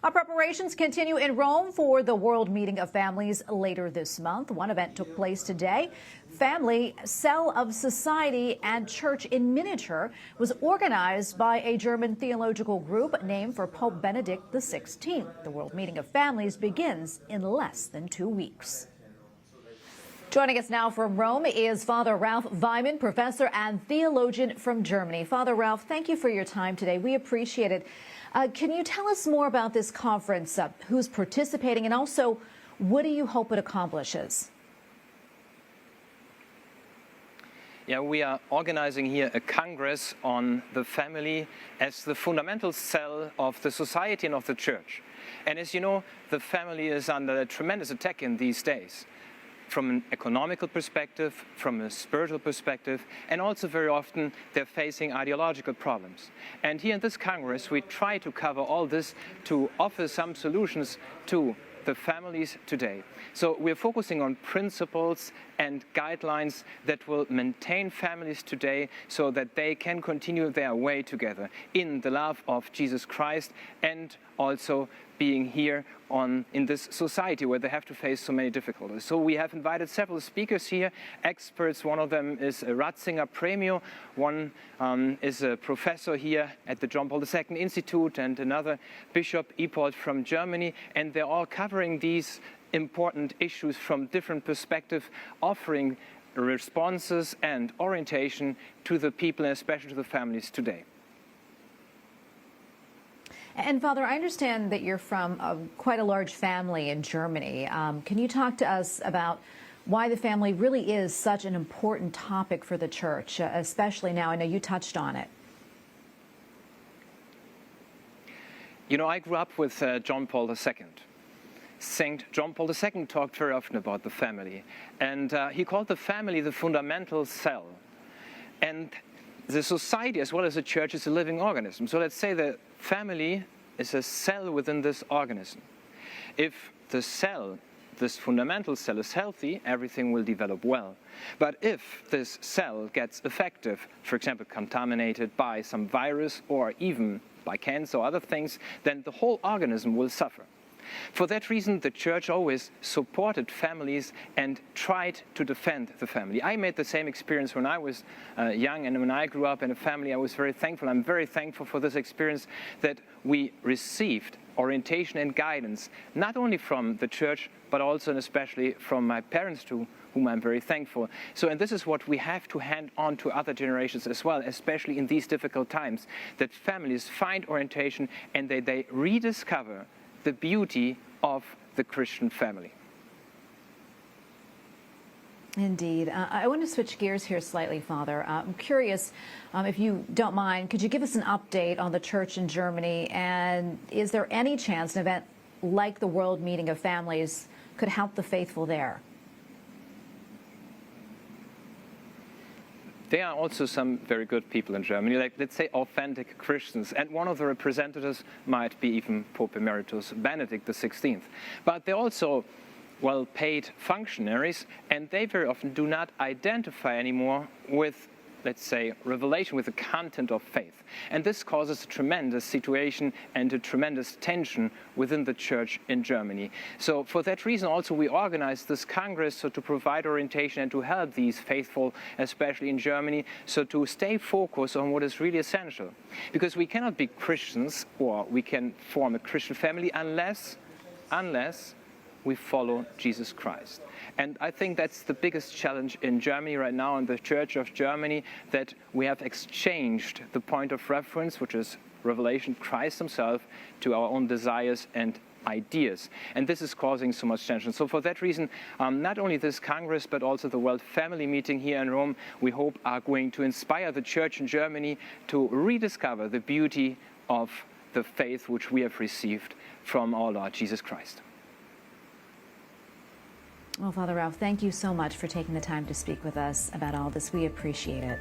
Our preparations continue in Rome for the World Meeting of Families later this month. One event took place today. Family, Cell of Society and Church in Miniature was organized by a German theological group named for Pope Benedict XVI. The World Meeting of Families begins in less than 2 weeks. Joining us now from Rome is Father Ralph Weimann, professor and theologian from Germany. Father Ralph, thank you for your time today. We appreciate it. Can you tell us more about this conference, who's participating, and also what do you hope it accomplishes? Yeah, we are organizing here a congress on the family as the fundamental cell of the society and of the church. And as you know, the family is under a tremendous attack in these days, from an economical perspective, from a spiritual perspective, and also very often they're facing ideological problems. And here in this Congress, we try to cover all this to offer some solutions to the families today. So we're focusing on principles and guidelines that will maintain families today so that they can continue their way together in the love of Jesus Christ and also being here in this society where they have to face so many difficulties. So we have invited several speakers here, experts. One of them is Ratzinger Premio, one is a professor here at the John Paul II Institute, and another Bishop Epold from Germany, and they're all covering these important issues from different perspectives, offering responses and orientation to the people and especially to the families today. And Father, I understand that you're from quite a large family in Germany. Can you talk to us about why the family really is such an important topic for the church, especially now? I know you touched on it. You know, I grew up with John Paul II. Saint John Paul II talked very often about the family, and he called the family the fundamental cell. And the society as well as the church is a living organism. So let's say the family is a cell within this organism. If the cell, this fundamental cell, is healthy, everything will develop well. But if this cell gets affected, for example, contaminated by some virus or even by cancer or other things, then the whole organism will suffer. For that reason, the church always supported families and tried to defend the family. I made the same experience when I was young, and when I grew up in a family, I was very thankful. I'm very thankful for this experience that we received orientation and guidance, not only from the church, but also and especially from my parents too, whom I'm very thankful. So, and this is what we have to hand on to other generations as well, especially in these difficult times, that families find orientation and they rediscover the beauty of the Christian family. Indeed. I want to switch gears here slightly, Father. I'm curious, if you don't mind, could you give us an update on the church in Germany? And is there any chance an event like the World Meeting of Families could help the faithful there? There are also some very good people in Germany, like, let's say, authentic Christians. And one of the representatives might be even Pope Emeritus Benedict XVI. But they're also well-paid functionaries, and they very often do not identify anymore with, let's say, revelation, with the content of faith. And this causes a tremendous situation and a tremendous tension within the church in Germany. So for that reason also we organized this Congress, so to provide orientation and to help these faithful, especially in Germany, so to stay focused on what is really essential. Because we cannot be Christians, or we can form a Christian family unless we follow Jesus Christ. And I think that's the biggest challenge in Germany right now, in the Church of Germany, that we have exchanged the point of reference, which is revelation, Christ himself, to our own desires and ideas. And this is causing so much tension. So for that reason, not only this Congress, but also the World Family Meeting here in Rome, we hope are going to inspire the church in Germany to rediscover the beauty of the faith which we have received from our Lord Jesus Christ. Well, Father Ralph, thank you so much for taking the time to speak with us about all this. We appreciate it.